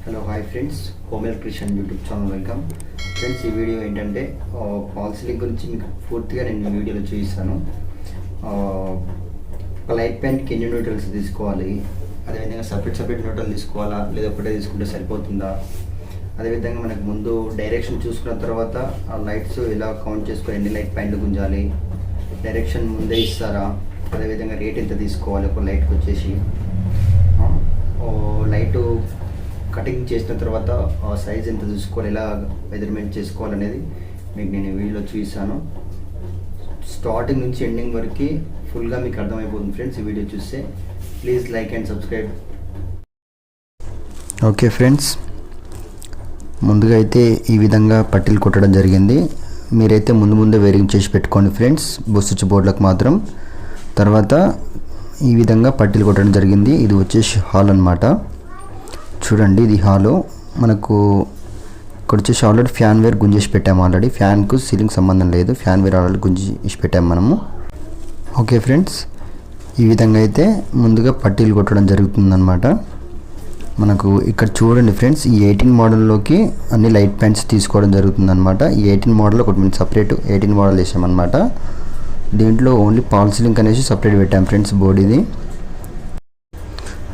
Hello hi friends, home electrician YouTube channel welcome. Friends, ఈ video ఏంటంటే fall ceiling గురించి మీకు పూర్తిగా నేను వీడియోలో చూపిస్తాను. ఒక లైట్ ప్యాన్కి ఎన్ని న్యూట్రల్స్ తీసుకోవాలి, అదేవిధంగా సపరేట్ న్యూట్రల్ తీసుకోవాలా లేదా ఒకటే తీసుకుంటే సరిపోతుందా, అదేవిధంగా మనకు ముందు డైరెక్షన్ చూసుకున్న తర్వాత ఆ లైట్స్ ఎలా కౌంట్ చేసుకొని ఎన్ని లైట్ ప్యాన్లు గుంజాలి, డైరెక్షన్ ముందే ఇస్తారా, అదేవిధంగా రేట్ ఎంత తీసుకోవాలి ఒక లైట్కి వచ్చేసి, లైటు కటింగ్ చేసిన తర్వాత సైజ్ ఎంత చూసుకోవాలి, ఎలా మెజర్మెంట్ చేసుకోవాలనేది మీకు నేను వీడియోలో చూపిస్తాను. స్టార్టింగ్ నుంచి ఎండింగ్ వరకు ఫుల్గా మీకు అర్థమైపోతుంది ఫ్రెండ్స్. ఈ వీడియో చూస్తే please like and subscribe. Okay friends, ముందుగా అయితే ఈ విధంగా పట్టీలు కొట్టడం జరిగింది. మీరైతే ముందే వేరింగ్ చేసి పెట్టుకోండి ఫ్రెండ్స్, స్విచ్ బోర్డులకు మాత్రం. తర్వాత ఈ విధంగా పట్టీలు కొట్టడం జరిగింది. ఇది వచ్చేసి హాల్ అన్నమాట. చూడండి, ఇది హాలు. మనకు ఇక్కడ వచ్చేసి ఆల్రెడీ ఫ్యాన్ వేర్ గుంజేసి పెట్టాము. ఆల్రెడీ ఫ్యాన్కు సీలింగ్ సంబంధం లేదు, ఫ్యాన్ వేర్ ఆల్రెడీ గుంజేసి పెట్టాము మనము. ఓకే ఫ్రెండ్స్, ఈ విధంగా అయితే ముందుగా పట్టీలు కొట్టడం జరుగుతుందన్నమాట. మనకు ఇక్కడ చూడండి ఫ్రెండ్స్, ఈ 18 మోడల్లోకి అన్ని లైట్ ప్యాన్స్ తీసుకోవడం జరుగుతుందన్నమాట. ఈ 18 మోడల్ ఒకటి మేము సపరేట్ 18 మోడల్ వేసామన్నమాట. దీంట్లో ఓన్లీ ఫాల్ సీలింగ్ అనేసి సపరేట్ పెట్టాం ఫ్రెండ్స్ బోర్డు. ఇది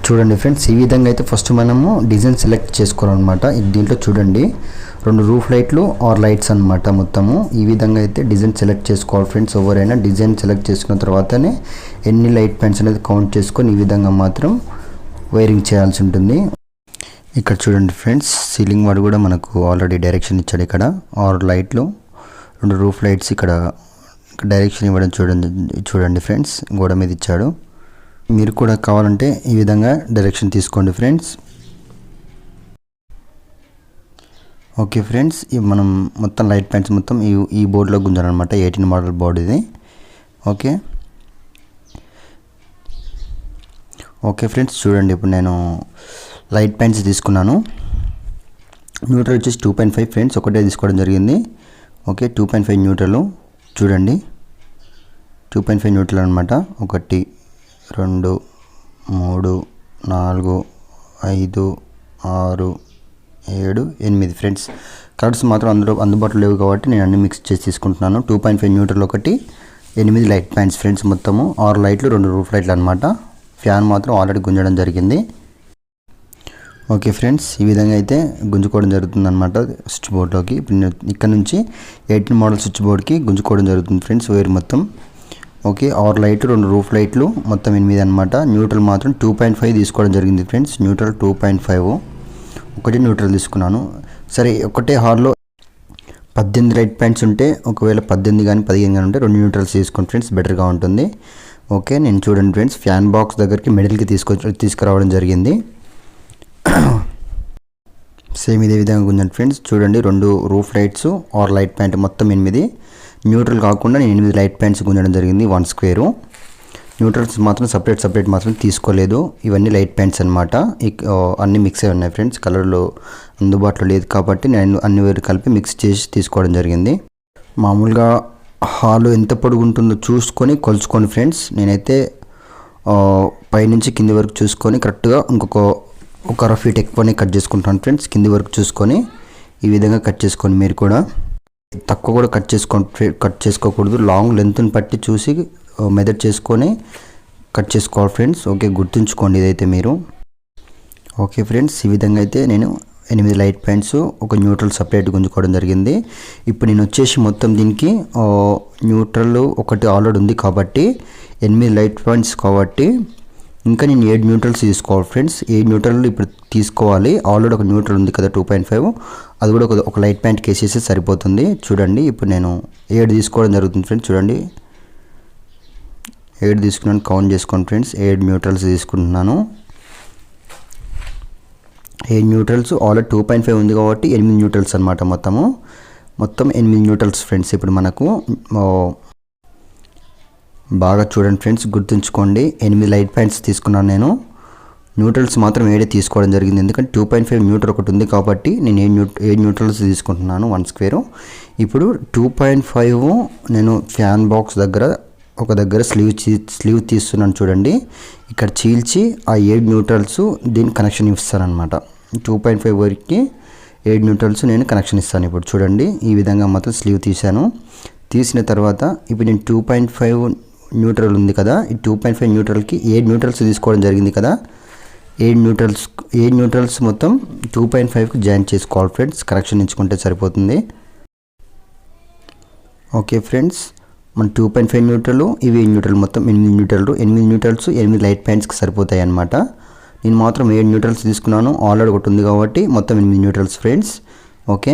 చూడండి ఫ్రెండ్స్, ఈ విధంగా అయితే ఫస్ట్ మనము డిజైన్ సెలెక్ట్ చేసుకోవాలన్నమాట. దీంట్లో చూడండి 2 రూఫ్ లైట్లు ఆర్ లైట్స్ అనమాట మొత్తము. ఈ విధంగా అయితే డిజైన్ సెలెక్ట్ చేసుకోవాలి ఫ్రెండ్స్. ఎవరైనా డిజైన్ సెలెక్ట్ చేసుకున్న తర్వాతనే ఎన్ని లైట్ ప్యాన్స్ అనేది కౌంట్ చేసుకొని ఈ విధంగా మాత్రం వైరింగ్ చేయాల్సి ఉంటుంది. ఇక్కడ చూడండి ఫ్రెండ్స్, సీలింగ్ వాడు కూడా మనకు ఆల్రెడీ డైరెక్షన్ ఇచ్చాడు. ఇక్కడ 6 లైట్లు, 2 రూఫ్ లైట్స్ ఇక్కడ డైరెక్షన్ ఇవ్వడం చూడండి ఫ్రెండ్స్, గోడ మీద ఇచ్చాడు. మీరు కూడా కావాలంటే ఈ విధంగా డైరెక్షన్ తీసుకోండి ఫ్రెండ్స్. ఓకే ఫ్రెండ్స్, మనం మొత్తం లైట్ ప్యాన్స్ మొత్తం ఈ బోర్డులో గుంజాలన్నమాట. 18 మోడల్ బోర్డు ఇది. ఓకే ఫ్రెండ్స్, చూడండి ఇప్పుడు నేను లైట్ ప్యాన్స్ తీసుకున్నాను. న్యూట్రల్ వచ్చేసి 2.5 ఫ్రెండ్స్, ఒకటే తీసుకోవడం జరిగింది. ఓకే, 2.5 న్యూట్రల్ చూడండి, 2.5 న్యూట్రల్ అనమాట. 1 2 3 4 5 6 7 8 ఫ్రెండ్స్. కలర్స్ మాత్రం అందుబాటులో లేవు కాబట్టి నేను అన్ని మిక్స్ చేసి తీసుకుంటున్నాను. 2.5 న్యూట్రల్ 1, 8 లైట్ ప్యాన్స్ ఫ్రెండ్స్. మొత్తము 6 లైట్లు 2 రూఫ్ లైట్లు అనమాట. ఫ్యాన్ మాత్రం ఆల్రెడీ గుంజడం జరిగింది. ఓకే ఫ్రెండ్స్, ఈ విధంగా అయితే గుంజుకోవడం జరుగుతుంది అనమాట స్విచ్ బోర్డ్లోకి. ఇప్పుడు నేను ఇక్కడ నుంచి 18 మోడల్ స్విచ్ బోర్డ్కి గుంజుకోవడం జరుగుతుంది ఫ్రెండ్స్ వైర్ మొత్తం. ఓకే, 6 లైట్లు 2 రూఫ్ లైట్లు మొత్తం 8 అనమాట. న్యూట్రల్ మాత్రం 2.5 తీసుకోవడం జరిగింది ఫ్రెండ్స్. న్యూట్రల్ 2.5, ఒకటి న్యూట్రల్ తీసుకున్నాను. సరే, ఒకటే హాల్లో 18 లైట్ ప్యాన్స్ ఉంటే, ఒకవేళ 18 కానీ 15 కానీ ఉంటే 2 న్యూట్రల్స్ తీసుకోండి ఫ్రెండ్స్, బెటర్గా ఉంటుంది. ఓకే, నేను చూడండి ఫ్రెండ్స్, ఫ్యాన్ బాక్స్ దగ్గరికి మిడిల్కి తీసుకురావడం జరిగింది. సేమ్ ఇదే విధంగా గుంజండి ఫ్రెండ్స్. చూడండి, 2 రూఫ్ లైట్స్ 6 లైట్ ప్యాంట్ మొత్తం 8. న్యూట్రల్ కాకుండా నేను 8 లైట్ ప్యాంట్స్ గుంజడం జరిగింది 1 స్క్వేరు. న్యూట్రల్స్ మాత్రం సపరేట్ మాత్రం తీసుకోలేదు. ఇవన్నీ లైట్ ప్యాంట్స్ అనమాట. అన్నీ మిక్స్ అయి ఉన్నాయి ఫ్రెండ్స్. కలర్లో అందుబాటులో లేదు కాబట్టి నేను అన్ని వేరు కలిపి మిక్స్ చేసి తీసుకోవడం జరిగింది. మామూలుగా హాలు ఎంత పొడుగు ఉంటుందో చూసుకొని కొలుచుకోండి ఫ్రెండ్స్. నేనైతే పైనుంచి కింది వరకు చూసుకొని కరెక్ట్గా ఒక 1 ఫీట్ ఎక్కువనే కట్ చేసుకుంటాను ఫ్రెండ్స్. కింది వరకు చూసుకొని ఈ విధంగా కట్ చేసుకోండి. మీరు కూడా తక్కువ కూడా కట్ చేసుకోకూడదు. లాంగ్ లెంత్ని బట్టి చూసి మెజర్ చేసుకొని కట్ చేసుకోవాలి ఫ్రెండ్స్. ఓకే, గుర్తుంచుకోండి ఇదైతే మీరు. ఓకే ఫ్రెండ్స్, ఈ విధంగా అయితే నేను 8 లైట్ ప్యాంట్స్, ఒక న్యూట్రల్ సపరేట్ గుంజుకోవడం జరిగింది. ఇప్పుడు నేను వచ్చేసి మొత్తం దీనికి న్యూట్రల్ ఒకటి ఆల్రెడీ ఉంది కాబట్టి 8 లైట్ ప్యాంట్స్ కాబట్టి ఇంకా నేను 7 న్యూట్రల్స్ తీసుకోవాలి ఫ్రెండ్స్. 7 న్యూట్రల్ ఇప్పుడు తీసుకోవాలి. ఆల్రెడీ ఒక న్యూట్రల్ ఉంది కదా 2.5, అది కూడా ఒక లైట్ ప్యాంట్కి వేసేస్తే సరిపోతుంది. చూడండి, ఇప్పుడు నేను 7 తీసుకోవడం జరుగుతుంది ఫ్రెండ్స్. చూడండి, 7 తీసుకున్నాను, కౌంట్ చేసుకోండి ఫ్రెండ్స్. 7 న్యూట్రల్స్ తీసుకుంటున్నాను. 7 న్యూట్రల్స్ ఆల్రెడీ 2.5 ఉంది కాబట్టి 8 న్యూట్రల్స్ అనమాట. మొత్తం 8 న్యూట్రల్స్ ఫ్రెండ్స్. ఇప్పుడు మనకు బాగా చూడండి ఫ్రెండ్స్, గుర్తుంచుకోండి. 8 లైట్ ప్యాంట్స్ తీసుకున్నాను నేను. న్యూట్రల్స్ మాత్రం 7 తీసుకోవడం జరిగింది, ఎందుకంటే 2.5 న్యూట్రల్ ఒకటి ఉంది కాబట్టి నేను 7 న్యూట్రల్స్ తీసుకుంటున్నాను 1 స్క్వేరు. ఇప్పుడు 2.5 నేను ఫ్యాన్ బాక్స్ దగ్గర స్లీవ్ తీస్తున్నాను చూడండి. ఇక్కడ చీల్చి ఆ 7 న్యూట్రల్స్ దీని కనెక్షన్ ఇస్తారనమాట. 2.5 వరకు 7 న్యూట్రల్స్ నేను కనెక్షన్ ఇస్తాను. ఇప్పుడు చూడండి ఈ విధంగా మాత్రం స్లీవ్ తీసాను. తీసిన తర్వాత ఇప్పుడు నేను 2.5 న్యూట్రల్ ఉంది కదా, ఈ 2.5 న్యూట్రల్కి 7 న్యూట్రల్స్ తీసుకోవడం జరిగింది కదా. 7 న్యూట్రల్స్ మొత్తం 2.5కి జాయిన్ చేసుకోవాలి ఫ్రెండ్స్. కనెక్షన్ ఇచ్చుకుంటే సరిపోతుంది. ఓకే ఫ్రెండ్స్, మన 2.5 న్యూట్రల్, ఇవి న్యూట్రల్ మొత్తం 8 న్యూట్రల్స్ 8 లైట్ ప్యాంట్స్కి సరిపోతాయి అన్నమాట. నేను మాత్రం 7 న్యూట్రల్స్ తీసుకున్నాను. ఆల్రెడీ ఒకటి ఉంది కాబట్టి మొత్తం 8 న్యూట్రల్స్ ఫ్రెండ్స్. ఓకే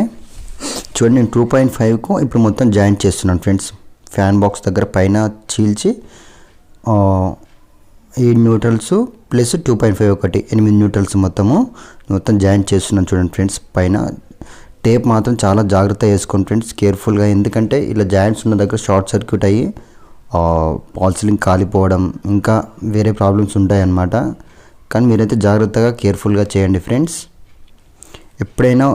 చూడండి, నేను 2.5కు ఇప్పుడు మొత్తం జాయింట్ చేస్తున్నాను ఫ్రెండ్స్. ఫ్యాన్ బాక్స్ దగ్గర పైన చీల్చి 7 న్యూట్రల్స్ ప్లస్ 2.5 ఒకటి 8 న్యూట్రల్స్ మొత్తం జాయింట్ చేస్తున్నాను చూడండి ఫ్రెండ్స్. పైన టేప్ మాత్రం చాలా జాగ్రత్తగా వేసుకోండి ఫ్రెండ్స్, కేర్ఫుల్గా. ఎందుకంటే ఇలా జాయింట్స్ ఉన్న దగ్గర షార్ట్ సర్క్యూట్ అయ్యి పాల్సిలింగ్ కాలిపోవడం ఇంకా వేరే ప్రాబ్లమ్స్ ఉంటాయి అన్నమాట. కానీ మీరైతే జాగ్రత్తగా కేర్ఫుల్గా చేయండి ఫ్రెండ్స్. ఎప్పుడైనా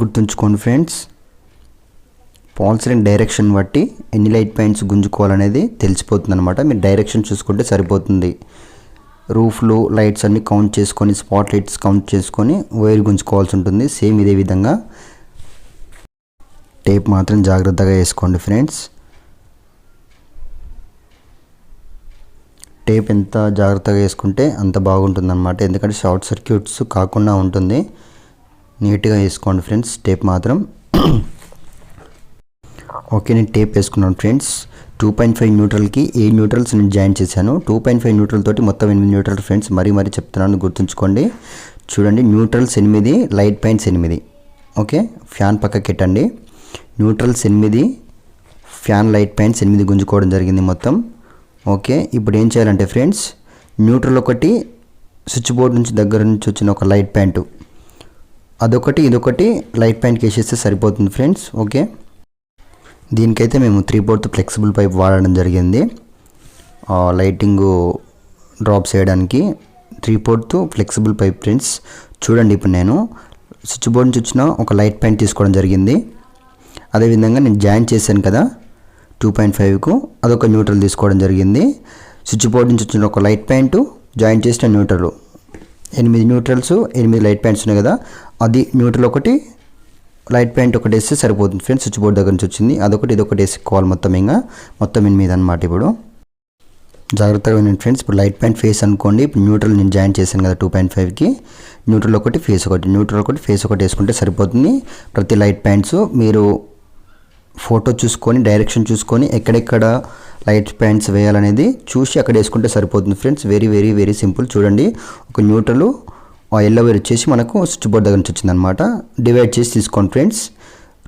గుర్తుంచుకోండి ఫ్రెండ్స్, పాల్సిలింగ్ డైరెక్షన్ బట్టి ఎన్ని లైట్ పాయింట్స్ గుంజుకోవాలనేది తెలిసిపోతుంది అనమాట. మీరు డైరెక్షన్ చూసుకుంటే సరిపోతుంది. రూఫ్లు లైట్స్ అన్నీ కౌంట్ చేసుకొని, స్పాట్ లైట్స్ కౌంట్ చేసుకొని వైర్ గుంజుకోవాల్సి ఉంటుంది. సేమ్ ఇదే విధంగా టేప్ మాత్రం జాగ్రత్తగా వేసుకోండి ఫ్రెండ్స్. టేప్ ఎంత జాగ్రత్తగా వేసుకుంటే అంత బాగుంటుందన్నమాట. ఎందుకంటే షార్ట్ సర్క్యూట్స్ కాకుండా ఉంటుంది. నీట్గా వేసుకోండి ఫ్రెండ్స్ టేప్ మాత్రం. ఓకే, నేను టేప్ వేసుకున్నాను ఫ్రెండ్స్. 2.5 న్యూట్రల్కి 8 న్యూట్రల్స్ నేను జాయిన్ చేశాను. 2.5 న్యూట్రల్ తోటి మొత్తం 8 న్యూట్రల్ ఫ్రెండ్స్. మరీ చెప్తున్నాను, గుర్తుంచుకోండి. చూడండి, neutrals 8, light points 8. Okay, fan పక్కకి పెట్టండి. న్యూట్రల్స్ 8, ఫ్యాన్ లైట్ పాయింట్స్ 8 గుంజుకోవడం జరిగింది మొత్తం. ఓకే, ఇప్పుడు ఏం చేయాలంటే ఫ్రెండ్స్, న్యూట్రల్ ఒకటి స్విచ్ బోర్డ్ నుంచి దగ్గర నుంచి వచ్చిన ఒక లైట్ పాయింట్, అదొకటి ఇదొకటి లైట్ పాయింట్కి వేసేస్తే సరిపోతుంది ఫ్రెండ్స్. ఓకే, దీనికైతే మేము 3/4 ఫ్లెక్సిబుల్ పైప్ వాడడం జరిగింది. లైటింగ్ డ్రాప్స్ వేయడానికి 3/4 ఫ్లెక్సిబుల్ పైప్ ఫ్రెండ్స్. చూడండి, ఇప్పుడు నేను స్విచ్ బోర్డ్ నుంచి వచ్చిన ఒక లైట్ పాయింట్ తీసుకోవడం జరిగింది. అదేవిధంగా నేను జాయిన్ చేశాను కదా 2.5కు, అదొక న్యూట్రల్ తీసుకోవడం జరిగింది. స్విచ్ బోర్డ్ నుంచి వచ్చిన ఒక లైట్ పాయింట్, జాయిన్ చేసిన న్యూట్రల్, 8 న్యూట్రల్స్ 8 లైట్ పాయింట్స్ ఉన్నాయి కదా, అది న్యూట్రల్ ఒకటి లైట్ పాయింట్ ఒకటి వేస్తే సరిపోతుంది ఫ్రెండ్స్. స్విచ్ బోర్డ్ దగ్గర నుంచి వచ్చింది, అదొకటి ఇదొకటి వేసుకోవాలి మొత్తం 8 అనమాట. ఇప్పుడు జాగ్రత్తగా వినండి ఫ్రెండ్స్. ఇప్పుడు లైట్ పాయింట్ ఫేస్ అనుకోండి. ఇప్పుడు న్యూట్రల్ నేను జాయిన్ చేశాను కదా 2.5కి, న్యూట్రల్ ఒకటి ఫేస్ ఒకటి వేసుకుంటే సరిపోతుంది. ప్రతి లైట్ పాయింట్స్ మీరు ఫోటో చూసుకొని, డైరెక్షన్ చూసుకొని, ఎక్కడెక్కడ లైట్ పాయింట్స్ వేయాలనేది చూసి అక్కడ వేసుకుంటే సరిపోతుంది ఫ్రెండ్స్. Very simple. చూడండి, ఒక న్యూట్రల్ ఎల్లో వైర్ వచ్చేసి మనకు స్విచ్ బోర్డ్ దగ్గర నుంచి వచ్చిందనమాట. డివైడ్ చేసి తీసుకోండి ఫ్రెండ్స్.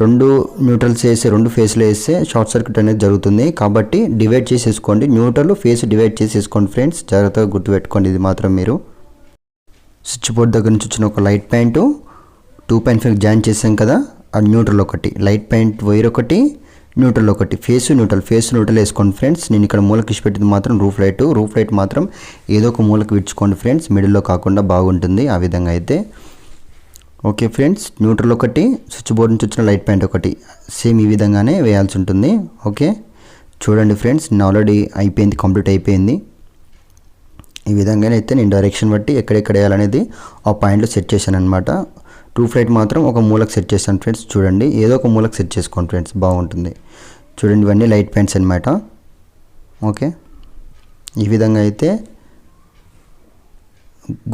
2 న్యూట్రల్స్ వేస్తే 2 ఫేస్లో వేస్తే షార్ట్ సర్క్యూట్ అనేది జరుగుతుంది. కాబట్టి డివైడ్ చేసి వేసుకోండి. న్యూట్రల్ ఫేస్ డివైడ్ చేసి వేసుకోండి ఫ్రెండ్స్. జాగ్రత్తగా గుర్తుపెట్టుకోండి ఇది మాత్రం. మీరు స్విచ్ బోర్డ్ దగ్గర నుంచి వచ్చిన ఒక లైట్ పాయింట్ 2.5 జాయిన్ చేసాం కదా, ఆ న్యూట్రల్ ఒకటి, లైట్ పాయింట్ వైర్ ఒకటి, న్యూట్రల్ ఒకటి, ఫేస్ న్యూట్రల్ వేసుకోండి ఫ్రెండ్స్. నేను ఇక్కడ మూలకి ఇచ్చిపెట్టింది మాత్రం రూఫ్ లైట్ మాత్రం ఏదో ఒక మూలకి విడుచుకోండి ఫ్రెండ్స్, మిడిల్లో కాకుండా బాగుంటుంది ఆ విధంగా అయితే. ఓకే ఫ్రెండ్స్, న్యూట్రల్ ఒకటి, స్విచ్ బోర్డ్ నుంచి వచ్చిన లైట్ పాయింట్ ఒకటి, సేమ్ ఈ విధంగానే వేయాల్సి ఉంటుంది. ఓకే, చూడండి ఫ్రెండ్స్, నేను ఆల్రెడీ కంప్లీట్ అయిపోయింది. ఈ విధంగానైతే నేను డైరెక్షన్ బట్టి ఎక్కడెక్కడ వేయాలనేది ఆ పాయింట్లో సెట్ చేశాను అనమాట. రూఫ్ లైట్ మాత్రం ఒక మూలకు సెట్ చేశాను ఫ్రెండ్స్. చూడండి, ఏదో ఒక మూలకు సెట్ చేసుకోండి ఫ్రెండ్స్, బాగుంటుంది. చూడండి, ఇవన్నీ లైట్ పాయింట్స్ అనమాట. ఓకే, ఈ విధంగా అయితే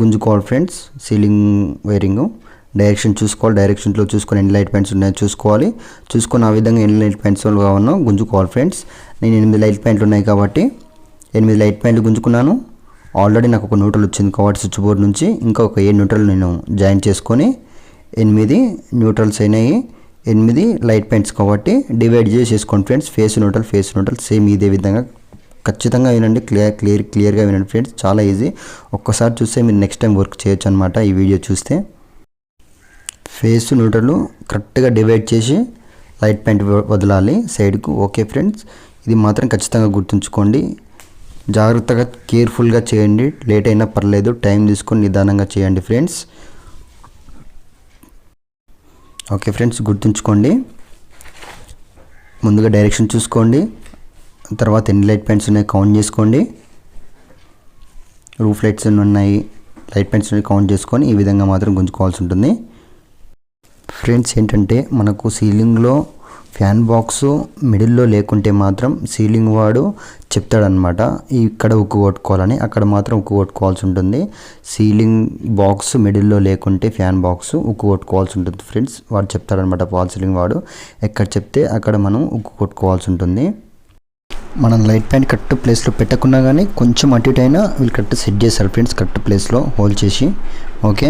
గుంజుకోవాలి ఫ్రెండ్స్. సీలింగ్ వైరింగ్ డైరెక్షన్ చూసుకోవాలి. డైరెక్షన్లో చూసుకొని ఎన్ని లైట్ పాయింట్స్ ఉన్నాయో చూసుకొని ఆ విధంగా ఎన్ని లైట్ పాయింట్స్ కావాలో గుంజుకోవాలి ఫ్రెండ్స్. నేను 8 లైట్ పాయింట్లు ఉన్నాయి కాబట్టి 8 లైట్ పాయింట్లు గుంజుకున్నాను. ఆల్రెడీ నాకు ఒక న్యూట్రల్ వచ్చింది కాబట్టి స్విచ్ బోర్డ్ నుంచి ఇంకా ఒక 7 న్యూట్రల్ నేను జాయిన్ చేసుకొని 8 న్యూట్రల్స్ అయినాయి. 8 లైట్ పాయింట్స్ కాబట్టి డివైడ్ చేసి వేసుకోండి ఫ్రెండ్స్. ఫేస్ న్యూట్రల్ సేమ్ ఇదే విధంగా ఖచ్చితంగా వినండి. క్లియర్గా వినండి ఫ్రెండ్స్, చాలా ఈజీ. ఒక్కసారి చూస్తే మీరు నెక్స్ట్ టైం వర్క్ చేయొచ్చు అనమాట. ఈ వీడియో చూస్తే ఫేస్ న్యూట్రల్ కరెక్ట్గా డివైడ్ చేసి లైట్ పాయింట్ వదలాలి సైడ్కు. ఓకే ఫ్రెండ్స్, ఇది మాత్రం ఖచ్చితంగా గుర్తుంచుకోండి. జాగ్రత్తగా కేర్ఫుల్గా చేయండి. లేట్ అయినా పర్లేదు, టైం తీసుకొని నిదానంగా చేయండి ఫ్రెండ్స్. ఓకే ఫ్రెండ్స్, గుర్తుంచుకోండి. ముందుగా డైరెక్షన్ చూసుకోండి, తర్వాత ఎన్ని లైట్ పాయింట్స్ ఉన్నాయి కౌంట్ చేసుకోండి. రూఫ్ లైట్స్ ఎన్ని ఉన్నాయి, లైట్ పాయింట్స్ కౌంట్ చేసుకొని ఈ విధంగా మాత్రం గుంజుకోవాల్సి ఉంటుంది ఫ్రెండ్స్. ఏంటంటే మనకు సీలింగ్లో ఫ్యాన్ బాక్స్ మిడిల్లో లేకుంటే మాత్రం సీలింగ్ వాడు చెప్తాడనమాట ఇక్కడ ఉక్కు కొట్టుకోవాలని, అక్కడ మాత్రం ఉక్కు కొట్టుకోవాల్సి ఉంటుంది. సీలింగ్ బాక్స్ మిడిల్లో లేకుంటే ఫ్యాన్ బాక్స్ ఉక్కు కొట్టుకోవాల్సి ఉంటుంది ఫ్రెండ్స్. వాడు చెప్తాడనమాట ఫాల్ సీలింగ్ వాడు, ఎక్కడ చెప్తే అక్కడ మనం ఉక్కు కొట్టుకోవాల్సి ఉంటుంది. మనం లైట్ పాయింట్ కరెక్ట్ ప్లేస్లో పెట్టకున్నా కానీ కొంచెం అటు ఇటు అయినా వీళ్ళు కరెక్ట్ సెట్ చేస్తారు ఫ్రెండ్స్, కరెక్ట్ ప్లేస్లో హోల్డ్ చేసి. ఓకే,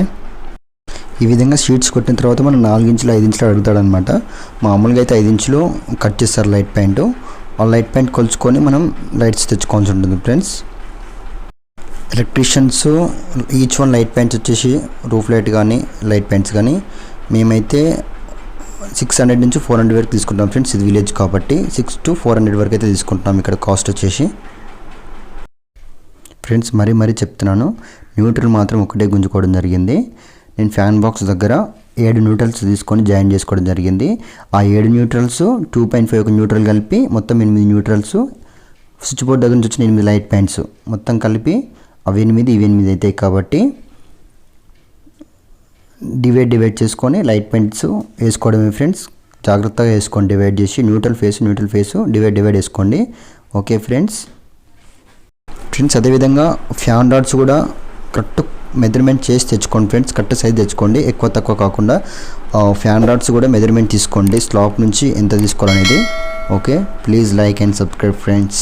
ఈ విధంగా షీట్స్ కొట్టిన తర్వాత మనం 4 ఇంచులు 5 ఇంచులు అడుగుతాడనమాట. మామూలుగా అయితే 5 ఇంచులు కట్ చేస్తారు లైట్ పాయింట్. ఆ లైట్ పాయింట్ కొలుచుకొని మనం లైట్స్ తెచ్చుకోవాల్సి ఉంటుంది friends. Electricians each one light points వచ్చేసి రూఫ్ లైట్ కానీ లైట్ పాయింట్స్ కానీ మేమైతే 600 నుంచి 400 వరకు తీసుకుంటాం ఫ్రెండ్స్. ఇది విలేజ్ కాబట్టి 600 to 400 వరకు అయితే తీసుకుంటున్నాం ఇక్కడ కాస్ట్ వచ్చేసి ఫ్రెండ్స్. మరీ చెప్తున్నాను, న్యూట్రల్ మాత్రం ఒకటే గుంజుకోవడం జరిగింది. నేను ఫ్యాన్ బాక్స్ దగ్గర 7 న్యూట్రల్స్ తీసుకొని జాయిన్ చేసుకోవడం జరిగింది. ఆ 7 న్యూట్రల్స్ 2.5 ఒక న్యూట్రల్ కలిపి మొత్తం 8 న్యూట్రల్స్, స్విచ్ బోర్డ్ దగ్గర నుంచి వచ్చిన 8 లైట్ పాయింట్స్ మొత్తం కలిపి అవి 8 ఇవి 8 అవుతాయి కాబట్టి డివైడ్ చేసుకొని లైట్ పాయింట్స్ వేసుకోవడమే ఫ్రెండ్స్. జాగ్రత్తగా వేసుకోండి, డివైడ్ చేసి న్యూట్రల్ ఫేస్ డివైడ్ వేసుకోండి. Okay friends. అదేవిధంగా ఫ్యాన్ రాడ్స్ కూడా కరెక్ట్ మెజర్మెంట్ చేసి తెచ్చుకోండి ఫ్రెండ్స్, కరెక్ట్ సైజ్ తెచ్చుకోండి, ఎక్కువ తక్కువ కాకుండా. ఫ్యాన్ రాడ్స్ కూడా మెజర్మెంట్ తీసుకోండి, స్లాబ్ నుంచి ఎంత తీసుకోవాలనేది. Okay, please like and subscribe friends.